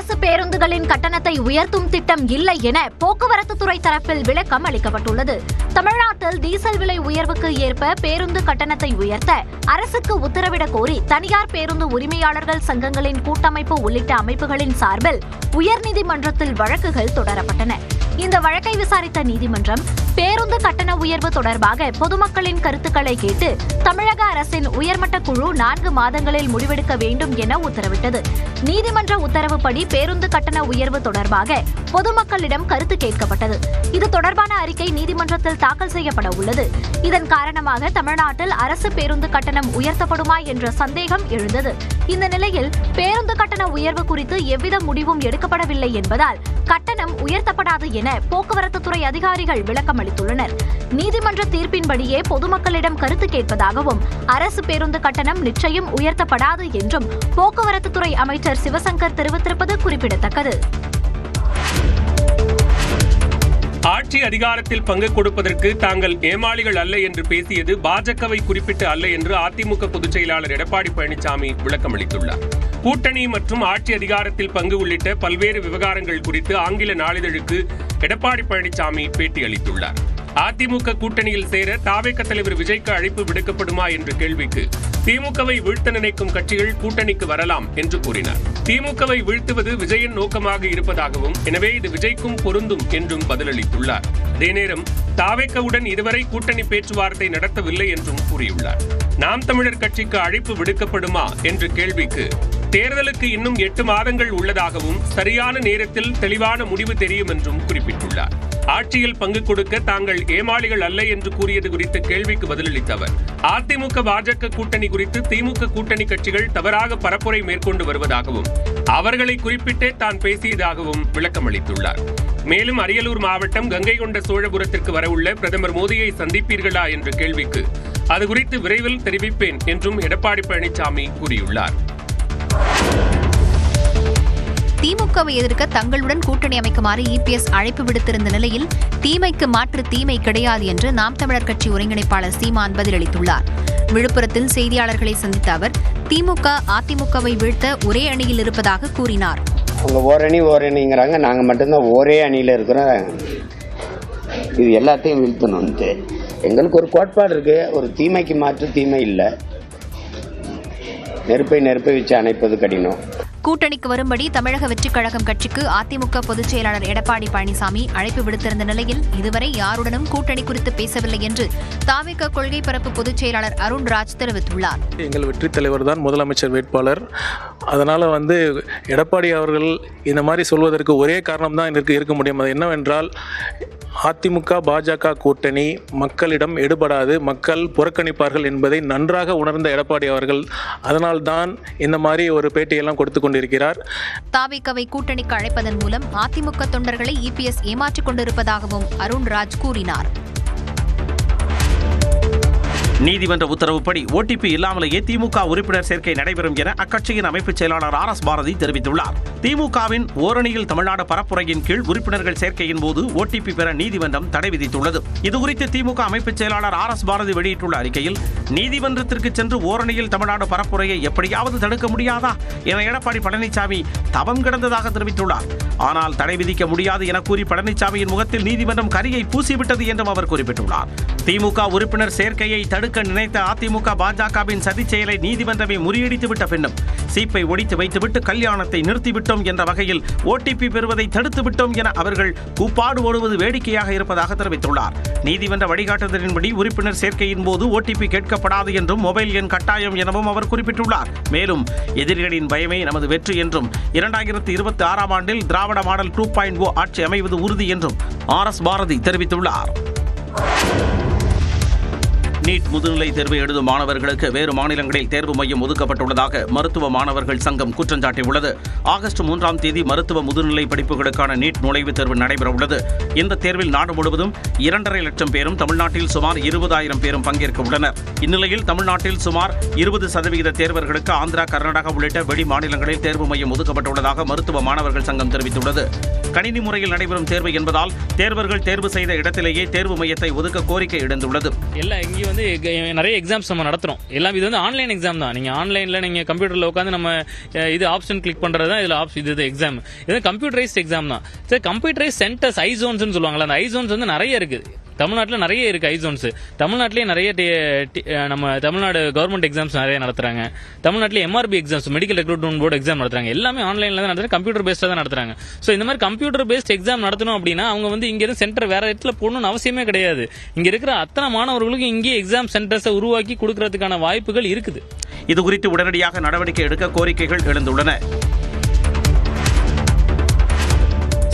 அரசு பேருந்துகளின் கட்டணத்தை உயர்த்தும் திட்டம் இல்லை என போக்குவரத்து துறை தரப்பில் விளக்கம் அளிக்கப்பட்டுள்ளது. தமிழ்நாட்டில் டீசல் விலை உயர்வுக்கு ஏற்ப பேருந்து கட்டணத்தை உயர்த்த அரசுக்கு உத்தரவிடக் கோரி தனியார் பேருந்து உரிமையாளர்கள் சங்கங்களின் கூட்டமைப்பு உள்ளிட்ட அமைப்புகளின் சார்பில் உயர்நீதிமன்றத்தில் வழக்குகள் தொடரப்பட்டன. இந்த வழக்கை விசாரித்த நீதிமன்றம் பேருந்து கட்டண உயர்வு தொடர்பாக பொதுமக்களின் கருத்துக்களை கேட்டு தமிழக அரசின் உயர்மட்ட குழு 4 மாதங்களில் முடிவெடுக்க வேண்டும் என உத்தரவிட்டது. நீதிமன்ற உத்தரவுப்படி பேருந்து கட்டண உயர்வு தொடர்பாக பொதுமக்களிடம் கருத்து கேட்கப்பட்டது. இது தொடர்பான அறிக்கை நீதிமன்றத்தில் தாக்கல் செய்யப்பட உள்ளது. இதன் காரணமாக தமிழ்நாட்டில் அரசு பேருந்து கட்டணம் உயர்த்தப்படுமா என்ற சந்தேகம் எழுந்தது. இந்த நிலையில் பேருந்து கட்டண உயர்வு குறித்து எவ்வித முடிவும் எடுக்கப்படவில்லை என்பதால் கட்டணம் உயர்த்தப்படாது என போக்குவரத்து துறை அதிகாரிகள் விளக்கம் அளித்துள்ளனர். நீதிமன்ற தீர்ப்பின்படியே பொதுமக்களிடம் கருத்து கேட்பதாகவும் அரசு பேருந்து கட்டணம் நிச்சயம் உயர்த்தப்படாது என்றும் போக்குவரத்து துறை அமைச்சர் சிவசங்கர் தெரிவித்திருப்பது குறிப்பிடத்தக்கது. ஆட்சி அதிகாரத்தில் பங்கு கொடுப்பதற்கு தாங்கள் ஏமாளிகள் அல்ல என்று பேசியது பாஜகவை குறிப்பிட்டு அல்ல என்று அதிமுக பொதுச் செயலாளர் எடப்பாடி பழனிசாமி விளக்கம் அளித்துள்ளார். கூட்டணி மற்றும் ஆட்சி அதிகாரத்தில் பங்கு உள்ளிட்ட பல்வேறு விவகாரங்கள் குறித்து ஆங்கில நாளிதழுக்கு எடப்பாடி பழனிசாமி பேட்டி அளித்துள்ளார். அதிமுக கூட்டணியில் சேர தாவேக தலைவர் விஜய்க்கு அழைப்பு விடுக்கப்படுமா என்ற கேள்விக்கு திமுகவை வீழ்த்த நினைக்கும் கட்சிகள் கூட்டணிக்கு வரலாம் என்று கூறினார். திமுகவை வீழ்த்துவது விஜயின் நோக்கமாக இருப்பதாகவும் எனவே இது விஜய்க்கும் பொருந்தும் என்றும் பதிலளித்துள்ளார். அதே நேரம் தாவேகவுடன் இதுவரை கூட்டணி பேச்சுவார்த்தை நடத்தவில்லை என்றும் கூறியுள்ளார். நாம் தமிழர் கட்சிக்கு அழைப்பு விடுக்கப்படுமா என்ற கேள்விக்கு தேர்தலுக்கு இன்னும் 8 மாதங்கள் உள்ளதாகவும் சரியான நேரத்தில் தெளிவான முடிவு தெரியும் என்றும் குறிப்பிட்டுள்ளார். ஆட்சியில் பங்கு கொடுக்க தாங்கள் ஏமாளிகள் அல்ல என்று கூறியது குறித்த கேள்விக்கு பதிலளித்த அவர் அதிமுக பாஜக கூட்டணி குறித்து திமுக கூட்டணி கட்சிகள் தவறாக பரப்புரை மேற்கொண்டு வருவதாகவும் அவர்களை குறிப்பிட்டே தான் பேசியதாகவும் விளக்கம் அளித்துள்ளார். மேலும் அரியலூர் மாவட்டம் கங்கை கொண்ட சோழபுரத்திற்கு வரவுள்ள பிரதமர் மோடியை சந்திப்பீர்களா என்ற கேள்விக்கு அது குறித்து விரைவில் தெரிவிப்பேன் என்றும் எடப்பாடி பழனிசாமி கூறியுள்ளார். திமுகவை எதிர்க்க தங்களுடன் கூட்டணி அமைக்குமாறு இபிஎஸ் அழைப்பு விடுத்திருந்த நிலையில் தீமைக்கு மாற்று தீமை கிடையாது என்று நாம் தமிழர் கட்சி ஒருங்கிணைப்பாளர் சீமான் பதிலளித்துள்ளார். விழுப்புரத்தில் செய்தியாளர்களை சந்தித்த அவர் திமுக அதிமுகவை வீழ்த்த ஒரே அணியில் இருப்பதாக கூறினார். அவங்க ஓரணிங்கிறாங்க, நாங்கள் மட்டும்தான் ஒரே அணியில் இருக்கிறோம். இது எல்லாத்தையும் வீழ்த்தணும். எங்களுக்கு ஒரு கோட்பாடு இருக்கு, ஒரு தீமைக்கு மாற்று தீமை இல்லை. நெருப்பை வச்சு அணைப்பது கடினம். கூட்டணிக்கு வரும்படி தமிழக வெற்றிக் கழகம் கட்சிக்கு அதிமுக பொதுச் செயலாளர் எடப்பாடி பழனிசாமி அழைப்பு விடுத்திருந்த நிலையில் இதுவரை யாருடனும் கூட்டணி குறித்து பேசவில்லை என்று தாவேக கொள்கை பரப்பு பொதுச் செயலாளர் அருண்ராஜ் தெரிவித்துள்ளார். எங்கள் வெற்றி தலைவர் தான் முதலமைச்சர் வேட்பாளர். அதனால எடப்பாடி அவர்கள் இந்த மாதிரி சொல்வதற்கு ஒரே காரணம் தான் இருக்க முடியும். அது என்னவென்றால் அதிமுக பாஜக கூட்டணி மக்களிடம் எடுபடாது, மக்கள் புறக்கணிப்பார்கள் என்பதை நன்றாக உணர்ந்த எடப்பாடி அவர்கள் அதனால்தான் இந்த மாதிரி ஒரு பேட்டியெல்லாம் கொடுத்து கொண்டிருக்கிறார். தாவேகவை கூட்டணிக்கு அழைப்பதன் மூலம் அதிமுக தொண்டர்களை இபிஎஸ் ஏமாற்றிக் கொண்டிருப்பதாகவும் அருண்ராஜ் கூறினார். நீதிமன்ற உத்தரவுப்படி ஓடிபி இல்லாமலேயே திமுக உறுப்பினர் சேர்க்கை நடைபெறும் என அக்கட்சியின் அமைப்பு செயலாளர் RS பாரதி தெரிவித்துள்ளார். திமுகவின் ஓரணியில் தமிழ்நாடு பரப்புரையின் கீழ் உறுப்பினர்கள் சேர்க்கையின் போது ஓடிபி பெற நீதிமன்றம் தடை விதித்துள்ளது. இதுகுறித்து திமுக அமைப்பு செயலாளர் RS பாரதி வெளியிட்டுள்ள அறிக்கையில் நீதிமன்றத்திற்கு சென்று ஓரணியில் தமிழ்நாடு பரப்புரையை எப்படியாவது தடுக்க முடியாதா என எடப்பாடி பழனிசாமி தவம் கிடந்ததாக தெரிவித்துள்ளார். ஆனால் தடை விதிக்க முடியாது என கூறி பழனிசாமியின் முகத்தில் நீதிமன்றம் கரியை பூசிவிட்டது என்றும் அவர் குறிப்பிட்டுள்ளார். திமுக உறுப்பினர் சேர்க்கையை தடுக்க நினைத்த அதிமுக பாஜகவின் சதி செயலை நீதிமன்றமே முறியடித்துவிட்ட பின்னும் சீப்பை ஒடித்து வைத்துவிட்டு கல்யாணத்தை நிறுத்திவிட்டோம் என்ற வகையில் ஓடிபி பெறுவதை தடுத்துவிட்டோம் என அவர்கள் கூப்பாடு ஓடுவது வேடிக்கையாக இருப்பதாக தெரிவித்துள்ளார். நீதிமன்ற வழிகாட்டுதலின்படி உறுப்பினர் சேர்க்கையின் போது ஓடிபி கேட்கப்படாது என்றும் மொபைல் எண் கட்டாயம் எனவும் அவர் குறிப்பிட்டுள்ளார். மேலும் எதிரிகளின் பயமே நமது வெற்றி என்றும் 2026ஆம் ஆண்டில் திராவிட மாடல் 2.0 ஆட்சி அமைவது உறுதி என்றும் RS பாரதி தெரிவித்துள்ளார். நீட் முதுநிலை தேர்வை எழுதும் மாணவர்களுக்கு வேறு மாநிலங்களில் தேர்வு மையம் ஒதுக்கப்பட்டுள்ளதாக மருத்துவ மாணவர்கள் சங்கம் குற்றம் சாட்டியுள்ளது. ஆகஸ்ட் 3ஆம் தேதி மருத்துவ முதுநிலை படிப்புகளுக்கான நீட் நுழைவுத் தேர்வு நடைபெறவுள்ளது. இந்த தேர்வில் நாடு முழுவதும் 2.5 லட்சம் பேரும் தமிழ்நாட்டில் சுமார் 20,000 பேரும் பங்கேற்க உள்ளனர். இந்நிலையில் தமிழ்நாட்டில் சுமார் 20% தேர்வர்களுக்கு ஆந்திரா, கர்நாடகா உள்ளிட்ட வெளி மாநிலங்களில் தேர்வு மையம் ஒதுக்கப்பட்டுள்ளதாக மருத்துவ மாணவர்கள் சங்கம் தெரிவித்துள்ளது. கணினி முறையில் நடைபெறும் தேர்வு என்பதால் தேர்வர்கள் தேர்வு செய்த இடத்திலேயே தேர்வு மையத்தை ஒதுக்க கோரிக்கை எழுந்துள்ளது. எல்லாம் எங்கேயும் வந்து நிறைய எக்ஸாம்ஸ் நம்ம நடத்துகிறோம். எல்லாம் இது வந்து ஆன்லைன் எக்ஸாம் தான். நீங்கள் ஆன்லைனில் நீங்கள் கம்ப்யூட்டரில் உட்காந்து நம்ம இது ஆப்ஷன் கிளிக் பண்ணுறது தான் இதில் இது எக்ஸாம். இது கம்ப்யூட்டரைஸ்ட் எக்ஸாம் தான். சரி, கம்ப்யூட்டரைஸ்ட் சென்டர்ஸ் ஐசோன்ஸ்னு சொல்லுவாங்களா, அந்த ஐசோன்ஸ் வந்து நிறைய இருக்குது. தமிழ்நாட்டில் நிறைய இருக்குது ஐசோன்ஸ். தமிழ்நாட்டிலேயே நிறைய நம்ம தமிழ்நாடு கவர்மெண்ட் எக்ஸாம்ஸ் நிறைய நடத்துகிறாங்க. தமிழ்நாட்டிலே MRP exams, medical recruitment board exam நடத்துறாங்க. எல்லாமே ஆன்லைனில் தான் நடத்துறாங்க, கம்ப்யூட்டர் பேஸ்டாக தான் நடத்துறாங்க. ஸோ இந்த மாதிரி கம்ப்யூட்டர் பேஸ்ட் எக்ஸாம் நடத்தணும் அப்படின்னா அவங்க வந்து இங்கேருந்து சென்டர் வேற இடத்துல போடணும்னு அவசியமே கிடையாது. இங்கே இருக்கிற அத்தனை மாணவர்களுக்கும் இங்கேயே எக்ஸாம் சென்டர்ஸை உருவாக்கி கொடுக்கறதுக்கான வாய்ப்புகள் இருக்குது. இது குறித்து உடனடியாக நடவடிக்கை எடுக்க கோரிக்கைகள் எழுந்துள்ளன.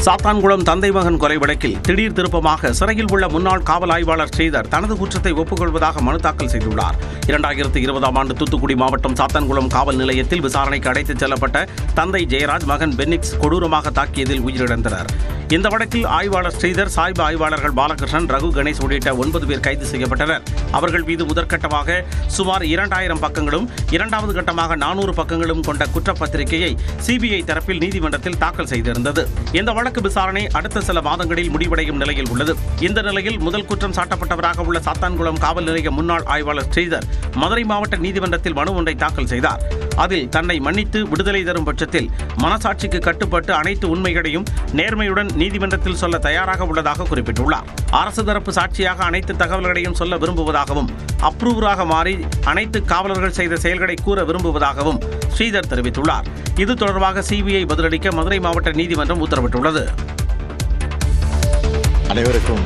சாத்தான்குளம் தந்தை மகன் கொலை வழக்கில் திடீர் திருப்பமாக சிறையில் உள்ள முன்னாள் காவல் ஆய்வாளர் ஸ்ரீதர் தனது குற்றத்தை ஒப்புக்கொள்வதாக மனு தாக்கல் செய்துள்ளார். 2020ஆம் ஆண்டு தூத்துக்குடி மாவட்டம் சாத்தான்குளம் காவல் நிலையத்தில் விசாரணைக்கு அழைத்துச் செல்லப்பட்ட தந்தை ஜெயராஜ், மகன் பென்னிக்ஸ் கொடூரமாக தாக்கியதில் உயிரிழந்தனர். இந்த வழக்கில் ஆய்வாளர் ஸ்ரீதர், சாய்பு ஆய்வாளர்கள் பாலகிருஷ்ணன், ரகு கணேஷ் உள்ளிட்ட 9 பேர் கைது செய்யப்பட்டனர். அவர்கள் மீது முதற்கட்டமாக சுமார் 2000 பக்கங்களும், இரண்டாவது கட்டமாக 400 பக்கங்களும் கொண்ட குற்றப்பத்திரிகையை சிபிஐ தரப்பில் நீதிமன்றத்தில் தாக்கல் செய்திருந்தது. இந்த வழக்கு விசாரணை அடுத்த சில மாதங்களில் முடிவடையும் நிலையில் உள்ளது. இந்த நிலையில் முதல் குற்றம் சாட்டப்பட்டவராக உள்ள சாத்தான்குளம் காவல் நிலைய முன்னாள் ஆய்வாளர் ஸ்ரீதர் மதுரை மாவட்ட நீதிமன்றத்தில் மனு ஒன்றை தாக்கல் செய்தார். அதில் தன்னை மன்னித்து விடுதலை தரும் பட்சத்தில் மனசாட்சிக்கு கட்டுப்பட்டு அனைத்து உண்மைகளையும் நேர்மையுடன் நீதிமன்றத்தில் சொல்ல தயாராக உள்ளதாக குறிப்பிட்டுள்ளார். அரசு தரப்பு சாட்சியாக அனைத்து தகவல்களையும் சொல்ல விரும்புவதாகவும், அப்ரூவராக மாறி அனைத்து காவலர்கள் செய்த செயல்களை கூற விரும்புவதாகவும் ஸ்ரீதர் தெரிவித்துள்ளார். இது தொடர்பாக சிபிஐ பதிலளிக்க மதுரை மாவட்ட நீதிமன்றம் உத்தரவிட்டுள்ளது. அனைவருக்கும்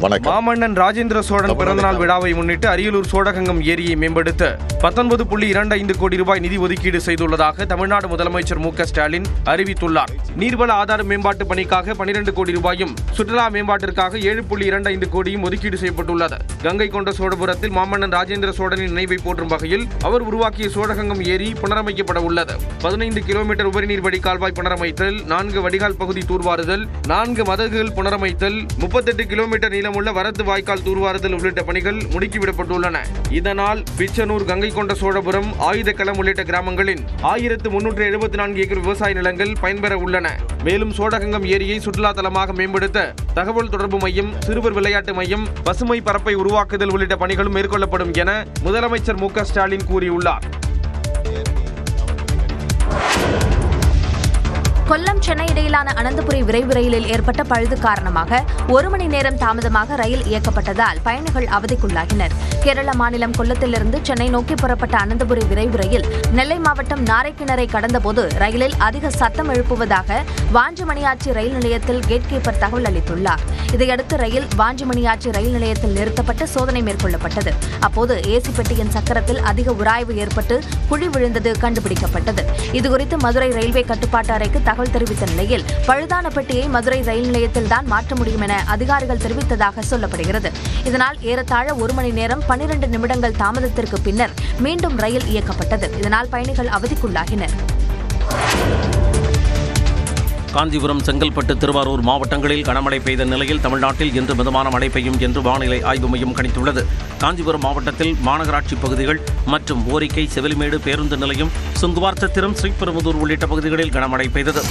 வணக்கம். மாமன்னன் ராஜேந்திர சோழன் பிறந்தநாள் விழாவை முன்னிட்டு அரியலூர் சோழகங்கம் ஏரியை மேம்படுத்த 19.25 கோடி ரூபாய் நிதி ஒதுக்கீடு செய்துள்ளதாக தமிழ்நாடு முதலமைச்சர் மு க ஸ்டாலின் அறிவித்துள்ளார். நீர்வள ஆதார மேம்பாட்டு பணிக்காக 12 கோடி ரூபாயும், சுற்றுலா மேம்பாட்டிற்காக 7.25 கோடியும் ஒதுக்கீடு செய்யப்பட்டுள்ளது. கங்கை கொண்ட சோழபுரத்தில் மாமன்னன் ராஜேந்திர சோழனின் நினைவை போற்றும் வகையில் அவர் உருவாக்கிய சோழகங்கம் ஏரி புனரமைக்கப்பட உள்ளது. 15 கிலோமீட்டர் உபரிநீர் வடிகால்வாய் புனரமைத்தல், 4 வடிகால் பகுதி தூர்வாறுதல், 4 மதகுகள் புனரமைத்தல், 38 கிலோமீட்டர் நீளமுள்ள வரத்து வாய்க்கால் தூர்வாறுதல் உள்ளிட்ட பணிகள் முடுக்கிவிடப்பட்டுள்ளன. இதனால் பிச்சனூர், கங்கை கொண்ட சோழபுரம், ஆயுதக்களம் உள்ளிட்ட கிராமங்களின் 1374 ஏக்கர் விவசாய நிலங்கள் பயன்பெற உள்ளன. மேலும் சோழகங்கம் ஏரியை சுற்றுலா தலமாக மேம்படுத்த தகவல் தொடர்பு மையம், சிறுவர் விளையாட்டு மையம், பசுமை பரப்பை உருவாக்குதல் உள்ளிட்ட பணிகளும் மேற்கொள்ளப்படும் என முதலமைச்சர் மு க ஸ்டாலின் கூறியுள்ளார். கொல்லம் சென்னை இடையிலான அனந்தபுரி விரைவு ரயிலில் ஏற்பட்ட பழுது காரணமாக 1 மணி நேரம் தாமதமாக ரயில் இயக்கப்பட்டதால் பயணிகள் அவதிக்குள்ளாகினர். கேரள மாநிலம் கொல்லத்திலிருந்து சென்னை நோக்கி புறப்பட்ட அனந்தபுரி விரைவு ரயில் நெல்லை மாவட்டம் நாரைக்கிணரை கடந்தபோது ரயிலில் அதிக சத்தம் எழுப்புவதாக வாஞ்சிமணியாச்சி ரயில் நிலையத்தில் கேட் கீப்பர் தகவல் அளித்துள்ளார். இதையடுத்து ரயில் வாஞ்சிமணியாச்சி ரயில் நிலையத்தில் நிறுத்தப்பட்டு சோதனை மேற்கொள்ளப்பட்டது. அப்போது ஏசி பெட்டியின் சக்கரத்தில் அதிக உராய்வு ஏற்பட்டு குழி விழுந்தது கண்டுபிடிக்கப்பட்டது. இதுகுறித்து மதுரை ரயில்வே கட்டுப்பாட்டு அறைக்கு தகவல் தெரிவித்த நிலையில் பழுதான பெட்டியை மதுரை ரயில் நிலையத்தில் தான் மாற்ற முடியும் என அதிகாரிகள் தெரிவித்ததாக சொல்லப்படுகிறது. இதனால் ஏறத்தாழ 1 மணி நேரம் 12 நிமிடங்கள் தாமதத்திற்கு பின்னர் மீண்டும் ரயில் இயக்கப்பட்டது. இதனால் பயணிகள் அவதிக்குள்ளாகினர். காஞ்சிபுரம், செங்கல்பட்டு, திருவாரூர் மாவட்டங்களில் கனமழை பெய்த நிலையில் தமிழ்நாட்டில் இன்று மிதமான மழை பெய்யும் என்று வானிலை ஆய்வு மையம் கணித்துள்ளது. காஞ்சிபுரம் மாவட்டத்தில் மாநகராட்சி பகுதிகள் மற்றும் ஓரிக்கை, செவிலிமேடு பேருந்து நிலையம், சுங்குவார் சத்திரம், ஸ்ரீபெரும்புதூர் உள்ளிட்ட பகுதிகளில் கனமழை பெய்தது.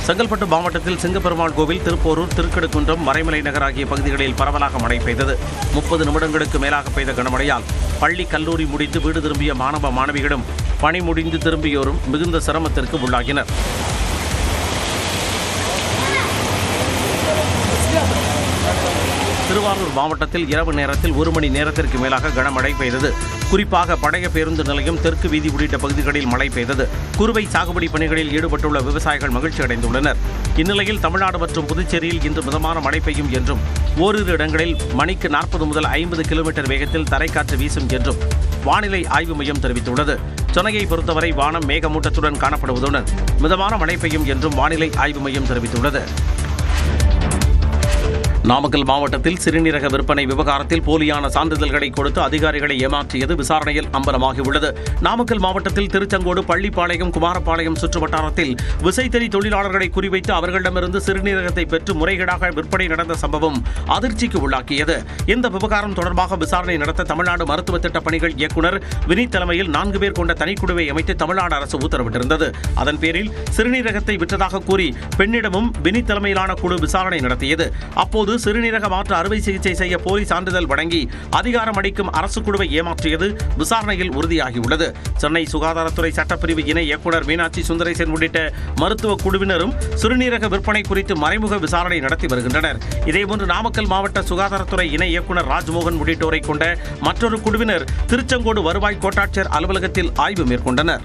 செங்கல்பட்டு மாவட்டத்தில் சிங்கப்பெருமாள் கோவில், திருப்போரூர், திருக்கடுக்குன்றம், மறைமலை நகர் ஆகிய பகுதிகளில் பரவலாக மழை பெய்தது. 30 நிமிடங்களுக்கு மேலாக பெய்த கனமழையால் பள்ளி, கல்லூரி முடித்து வீடு திரும்பிய மாணவ மாணவிகளும் பணி முடிந்து திரும்பியோரும் மிகுந்த சிரமத்திற்கு உள்ளாகினர். திருவாரூர் மாவட்டத்தில் இரவு நேரத்தில் 1 மணி நேரத்திற்கு மேலாக கனமழை பெய்தது. குறிப்பாக பழைய பேருந்து நிலையம், தெற்கு வீதி உள்ளிட்ட பகுதிகளில் மழை பெய்தது. குறுவை சாகுபடி பணிகளில் ஈடுபட்டுள்ள விவசாயிகள் மகிழ்ச்சி அடைந்துள்ளனர். இந்நிலையில் தமிழ்நாடு மற்றும் புதுச்சேரியில் இன்று மிதமான மழை பெய்யும் என்றும், ஓரிரு இடங்களில் மணிக்கு 40 முதல் 50 கிலோமீட்டர் வேகத்தில் தரைக்காற்று வீசும் என்றும் வானிலை ஆய்வு மையம் தெரிவித்துள்ளது. சென்னையை பொறுத்தவரை வானம் மேகமூட்டத்துடன் காணப்படுவதுடன் மிதமான மழை பெய்யும் என்றும் வானிலை ஆய்வு மையம் தெரிவித்துள்ளது. நாமக்கல் மாவட்டத்தில் சிறுநீரக விற்பனை விவகாரத்தில் போலியான சான்றிதழ்களை கொடுத்து அதிகாரிகளை ஏமாற்றியது விசாரணையில் அம்பலமாகியுள்ளது. நாமக்கல் மாவட்டத்தில் திருச்செங்கோடு, பள்ளிப்பாளையம், குமாரபாளையம் சுற்றுவட்டாரத்தில் விசைத்தறி தொழிலாளர்களை குறிவைத்து அவர்களிடமிருந்து சிறுநீரகத்தை பெற்று முறைகேடாக விற்பனை நடந்த சம்பவம் அதிர்ச்சிக்கு உள்ளாக்கியது. இந்த விவகாரம் தொடர்பாக விசாரணை நடத்த தமிழ்நாடு மருத்துவ திட்ட பணிகள் இயக்குநர் வினித் தலைமையில் 4 பேர் கொண்ட தனிக்குழுவை அமைத்து தமிழ்நாடு அரசு உத்தரவிட்டிருந்தது. அதன் பேரில் சிறுநீரகத்தை விற்றதாக கூறி பெண்ணிடமும் வினித் தலைமையிலான குழு விசாரணை நடத்தியது. அப்போது சிறுநீரக மாற்று அறுவை சிகிச்சை செய்ய போலி சான்றிதழ் வழங்கி அதிகாரம் அளிக்கும் அரசு குழுவை ஏமாற்றியது விசாரணையில் உறுதியாகியுள்ளது. சென்னை சுகாதாரத்துறை சட்டப்பிரிவு இணை இயக்குநர் மீனாட்சி சுந்தரேசன் உள்ளிட்ட மருத்துவ குழுவினரும் சிறுநீரக விற்பனை குறித்து மறைமுக விசாரணை நடத்தி வருகின்றனர். இதேபோன்று நாமக்கல் மாவட்ட சுகாதாரத்துறை இணை இயக்குநர் ராஜ்மோகன் உள்ளிட்டோரை கொண்ட மற்றொரு குழுவினர் திருச்செங்கோடு வருவாய் கோட்டாட்சியர் அலுவலகத்தில் ஆய்வு மேற்கொண்டனர்.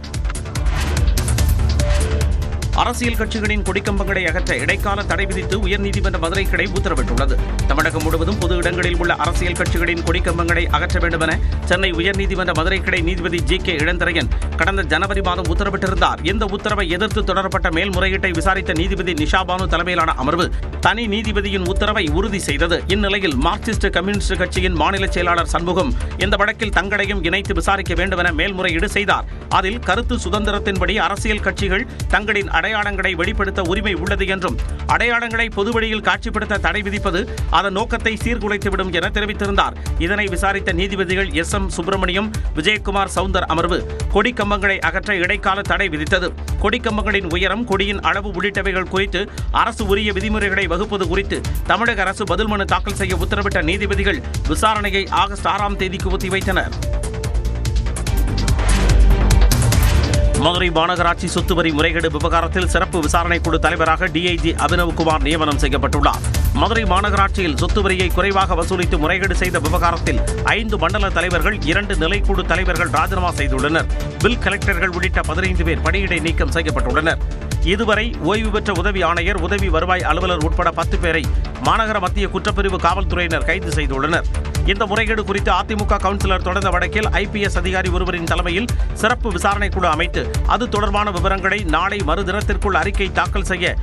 அரசியல் கட்சிகளின் கொடிக்கம்பங்களை அகற்ற இடைக்கால தடை விதித்து உயர்நீதிமன்ற மதுரை கிளை உத்தரவிட்டுள்ளது. தமிழகம் முழுவதும் பொது இடங்களில் உள்ள அரசியல் கட்சிகளின் கொடிக்கம்பங்களை அகற்ற வேண்டும் என சென்னை உயர்நீதிமன்ற மதுரை கிளை நீதிபதி ஜி.கே. இளந்திரையன் கடந்த ஜனவரி மாதம் உத்தரவிட்டிருந்தார். இந்த உத்தரவை எதிர்த்து தொடரப்பட்ட மேல்முறையீட்டை விசாரித்த நீதிபதி நிஷாபானு தலைமையிலான அமர்வு தனி நீதிபதியின் உத்தரவை உறுதி செய்தது. இந்நிலையில் மார்க்சிஸ்ட் கம்யூனிஸ்ட் கட்சியின் மாநில செயலாளர் சண்முகம் இந்த வழக்கில் தங்களையும் இணைத்து விசாரிக்க வேண்டும் என மேல்முறையீடு செய்தார். அதில் கருத்து சுதந்திரத்தின்படி அரசியல் கட்சிகள் தங்களின் அடையாளங்களை வெளிப்படுத்த உரிமை உள்ளது என்றும் அடையாளங்களை பொதுவெளியில் காட்சிப்படுத்த தடை விதிப்பது அதன் நோக்கத்தை சீர்குலைத்துவிடும் என தெரிவித்திருந்தார். இதனை விசாரித்த நீதிபதிகள் எஸ்.எம். சுப்பிரமணியம், விஜயகுமார் சவுந்தர் அமர்வு கொடிக்கம்பங்களை அகற்ற இடைக்கால தடை விதித்தது. கொடிக்கம்பங்களின் உயரம், கொடியின் அளவு உள்ளிட்டவைகள் குறித்து அரசு உரிய விதிமுறைகளை வகுப்பது குறித்து தமிழக அரசு பதில் மனு தாக்கல் செய்ய உத்தரவிட்ட நீதிபதிகள் விசாரணையை ஆகஸ்ட் 6ஆம் தேதிக்கு ஒத்திவைத்தனர். மதுரை மாநகராட்சி சொத்து வரி முறைகேடு விவகாரத்தில் சிறப்பு விசாரணை குழு தலைவராக டிஐஜி அபினவ்குமார் நியமனம் செய்யப்பட்டுள்ளார். மதுரை மாநகராட்சியில் சொத்து வரியை குறைவாக வசூலித்து முறைகேடு செய்த விவகாரத்தில் 5 மண்டல தலைவர்கள், 2 நிலைக்குழு தலைவர்கள் ராஜினாமா செய்துள்ளனர். பில் கலெக்டர்கள் உள்ளிட்ட 15 பேர் பணியிடை நீக்கம் செய்யப்பட்டுள்ளனர். இதுவரை ஓய்வு பெற்ற உதவி ஆணையர், உதவி வருவாய் அலுவலர் உட்பட 10 பேரை மாநகர மத்திய குற்றப்பிரிவு காவல்துறையினர் கைது செய்துள்ளனர். இந்த முறைகேடு குறித்து அதிமுக கவுன்சிலர் தொடர்ந்த வழக்கில் ஐபிஎஸ் அதிகாரி ஒருவரின் தலைமையில் சிறப்பு விசாரணை குழு அமைத்து அது தொடர்பான விவரங்களை நாளை மறுதினத்திற்குள் அறிக்கை தாக்கல் செய்ய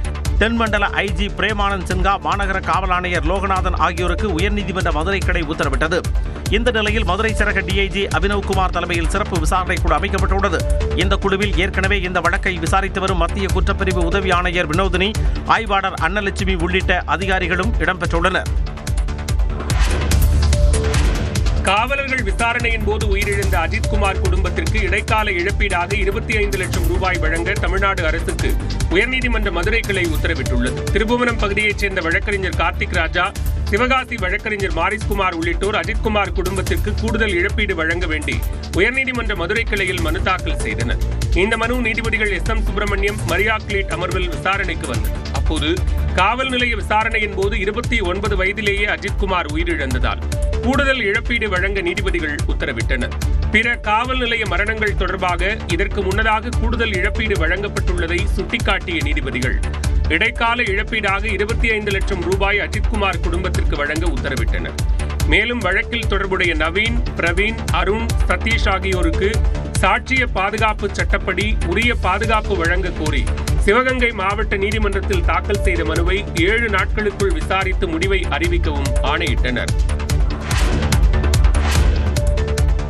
தென்மண்டல ஐஜி பிரேமானந்த் சின்ஹா, மாநகர காவல் ஆணையர் லோகநாதன் ஆகியோருக்கு உயர்நீதிமன்ற மதுரை கிளை உத்தரவிட்டது. இந்த நிலையில் மதுரை சரக டிஐஜி அபினவ்குமார் தலைமையில் சிறப்பு விசாரணை குழு அமைக்கப்பட்டுள்ளது. இந்த குழுவில் ஏற்கனவே இந்த வழக்கை விசாரித்து வரும் மத்திய குற்றப்பிரிவு உதவி ஆணையர் வினோதினி, ஆய்வாளர் அன்னலட்சுமி உள்ளிட்ட அதிகாரிகளும் இடம்பெற்றுள்ளனர். காவலர்கள் விசாரணையின் போது உயிரிழந்த அஜித்குமார் குடும்பத்திற்கு இடைக்கால இழப்பீடாக 25 லட்சம் ரூபாய் வழங்க தமிழ்நாடு அரசுக்கு உயர்நீதிமன்ற மதுரை கிளை உத்தரவிட்டுள்ளது. திருபுவனம் பகுதியைச் சேர்ந்த வழக்கறிஞர் கார்த்திக் ராஜா, சிவகாசி வழக்கறிஞர் மாரிஸ்குமார் உள்ளிட்டோர் அஜித்குமார் குடும்பத்திற்கு கூடுதல் இழப்பீடு வழங்க வேண்டி உயர்நீதிமன்ற மதுரை கிளையில் மனு தாக்கல் செய்தனர். இந்த மனு நீதிபதிகள் எஸ்.எம். சுப்பிரமணியம், மரியா கிளீட் அமர்வில் விசாரணைக்கு வந்தது. அப்போது காவல் நிலைய விசாரணையின் போது 29 வயதிலேயே அஜித்குமார் உயிரிழந்ததால் கூடுதல் இழப்பீடு வழங்க நீதிபதிகள் உத்தரவிட்டனர். பிற காவல் நிலைய மரணங்கள் தொடர்பாக இதற்கு முன்னதாக கூடுதல் இழப்பீடு வழங்கப்பட்டுள்ளதை சுட்டிக்காட்டிய நீதிபதிகள் இடைக்கால இழப்பீடாக 25 லட்சம் ரூபாய் அஜித்குமார் குடும்பத்திற்கு வழங்க உத்தரவிட்டனர். மேலும் வழக்கில் தொடர்புடைய நவீன், பிரவீன், அருண், சதீஷ் ஆகியோருக்கு சாட்சிய பாதுகாப்பு சட்டப்படி உரிய பாதுகாப்பு வழங்க கோரி சிவகங்கை மாவட்ட நீதிமன்றத்தில் தாக்கல் செய்த மனுவை 7 நாட்களுக்குள் விசாரித்து முடிவை அறிவிக்கவும் ஆணையிட்டனர்.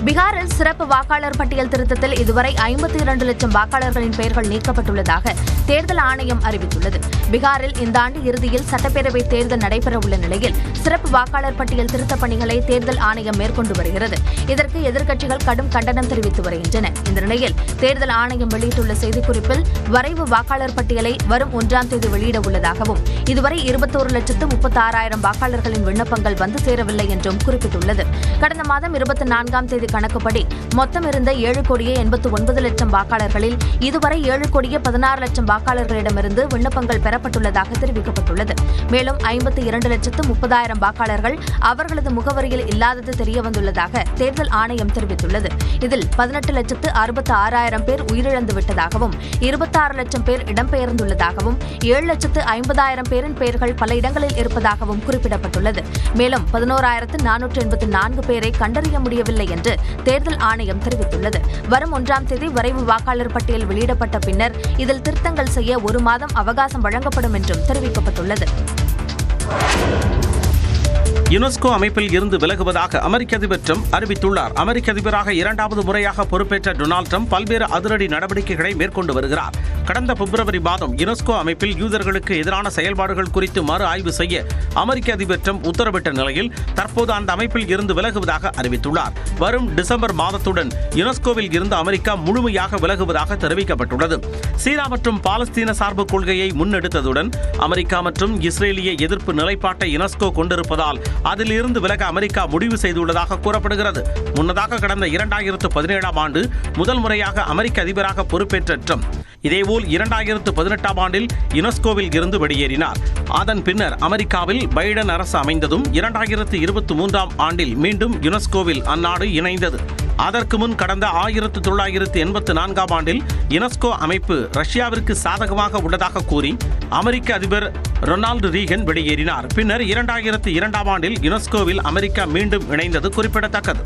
பீகாரில் சிறப்பு வாக்காளர் பட்டியல் திருத்தத்தில் இதுவரை 52 லட்சம் வாக்காளர்களின் பெயர்கள் நீக்கப்பட்டுள்ளதாக தேர்தல் ஆணையம் அறிவித்துள்ளது. பீகாரில் இந்த ஆண்டு இறுதியில் சட்டப்பேரவை தேர்தல் நடைபெறவுள்ள நிலையில் சிறப்பு வாக்காளர் பட்டியல் திருத்தப் பணிகளை தேர்தல் ஆணையம் மேற்கொண்டு வருகிறது. இதற்கு எதிர்க்கட்சிகள் கடும் கண்டனம் தெரிவித்து வருகின்றன. இந்த நிலையில் தேர்தல் ஆணையம் வெளியிட்டுள்ள செய்திக்குறிப்பில் வரைவு வாக்காளர் பட்டியலை வரும் 1ஆம் தேதி வெளியிட உள்ளதாகவும் இதுவரை 21,36,000 வாக்காளர்களின் விண்ணப்பங்கள் வந்து சேரவில்லை என்றும் குறிப்பிட்டுள்ளது. கடந்த மாதம் 24ஆம் தேதி கணக்குப்படி மொத்தம் இருந்த 7,89,00,000 வாக்காளர்களில் இதுவரை 7,16,00,000 வாக்காளர்களிடமிருந்து விண்ணப்பங்கள் பெறப்பட்டுள்ளதாக தெரிவிக்கப்பட்டுள்ளது. மேலும் 52,30,000 வாக்காளர்கள் அவர்களது முகவரியில் இல்லாதது தெரியவந்துள்ளதாக தேர்தல் ஆணையம் தெரிவித்துள்ளது. இதில் 18,66,000 பேர் உயிரிழந்து விட்டதாகவும் 26 லட்சம் பேர் இடம்பெயர்ந்துள்ளதாகவும் 7,50,000 பேரின் பெயர்கள் பல இடங்களில் இருப்பதாகவும் குறிப்பிடப்பட்டுள்ளது. மேலும் 11,484 பேரை கண்டறிய முடியவில்லை என்று தேர்தல் ஆணையம் தெரிவித்துள்ளது. வரும் 1ஆம் தேதி வரைவு வாக்காளர் பட்டியல் வெளியிடப்பட்ட பின்னர் இதில் திருத்தங்கள் செய்ய 1 மாதம் அவகாசம் வழங்கப்படும் என்றும் தெரிவிக்கப்பட்டுள்ளது. யுனெஸ்கோ அமைப்பில் இருந்து விலகுவதாக அமெரிக்க அதிபர் ட்ரம்ப் அறிவித்துள்ளார். அமெரிக்க அதிபராக இரண்டாவது முறையாக பொறுப்பேற்ற டொனால்ட் ட்ரம்ப் பல்வேறு அதிரடி நடவடிக்கைகளை மேற்கொண்டு வருகிறார். கடந்த பிப்ரவரி மாதம் யுனெஸ்கோ அமைப்பில் யூதர்களுக்கு எதிரான செயல்பாடுகள் குறித்து மறு ஆய்வு செய்ய அமெரிக்க அதிபர் ட்ரம்ப் உத்தரவிட்ட நிலையில் தற்போது அந்த அமைப்பில் இருந்து விலகுவதாக அறிவித்துள்ளார். வரும் டிசம்பர் மாதத்துடன் யுனெஸ்கோவில் இருந்து அமெரிக்கா முழுமையாக விலகுவதாக தெரிவிக்கப்பட்டுள்ளது. சீனா மற்றும் பாலஸ்தீன சார்பு கொள்கையை முன்னெடுத்ததுடன் அமெரிக்கா மற்றும் இஸ்ரேலிய எதிர்ப்பு நிலைப்பாட்டை யுனெஸ்கோ கொண்டிருப்பதால் அதில் இருந்து விலக அமெரிக்கா முடிவு செய்துள்ளதாக கூறப்படுகிறது. முன்னதாக கடந்த 2017ஆம் ஆண்டு முதல் முறையாக அமெரிக்க அதிபராக பொறுப்பேற்ற ட்ரம்ப் இதேபோல் 2018ஆம் ஆண்டில் யுனெஸ்கோவில் இருந்து வெளியேறினார். அதன் பின்னர் அமெரிக்காவில் பைடன் அரசு அமைந்ததும் 2023ஆம் ஆண்டில் மீண்டும் யுனெஸ்கோவில் அந்நாடு இணைந்தது. அதற்கு முன் கடந்த 1984ஆம் ஆண்டில் யுனெஸ்கோ அமைப்பு ரஷ்யாவிற்கு சாதகமாக உள்ளதாக கூறி அமெரிக்க அதிபர் ரொனால்டு ரீகன் வெளியேறினார். பின்னர் 2002ஆம் ஆண்டில் யுனெஸ்கோவில் அமெரிக்கா மீண்டும் இணைந்தது குறிப்பிடத்தக்கது.